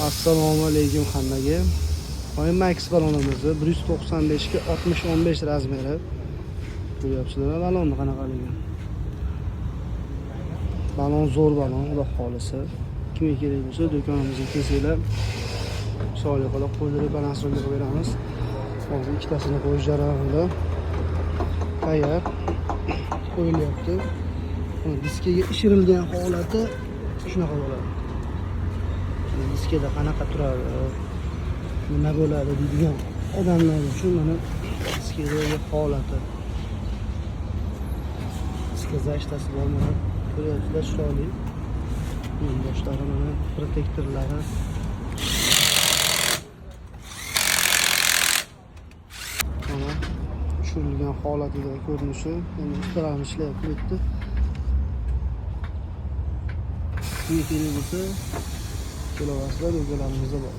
Assalomu alaykum hammaga. Oyim Max balonimizni 195 ga 60-15 razmeri. Ko'ryapsizlar balonni qanaqaligi. Balon zo'r balon, xudo xolisi. Kimga kerak bo'lsa do'konimizga kelsanglar, chiroyli qilib qo'ydirib balansroqga qo'yib beramiz. Hozir ikkitasini qo'yish jarayonida. Tayyor qo'yilyapti. Diskaga ishirilgan holati shunaqa bo'ladi. Diskada qanaqa turadi, nima bo'ladi deydigan odamlar uchun mana diskadagi holati. Diska zashtasi bor, mana ko'ryapsizlar, chiroyli. Boshlari mana protektorlari. Mana tushirilgan holatida ko'rinishi, endi ustalarimiz ishlayapti bu yerda. Keyin bo'lsa kelavasizlar, o'zlarimizda bor.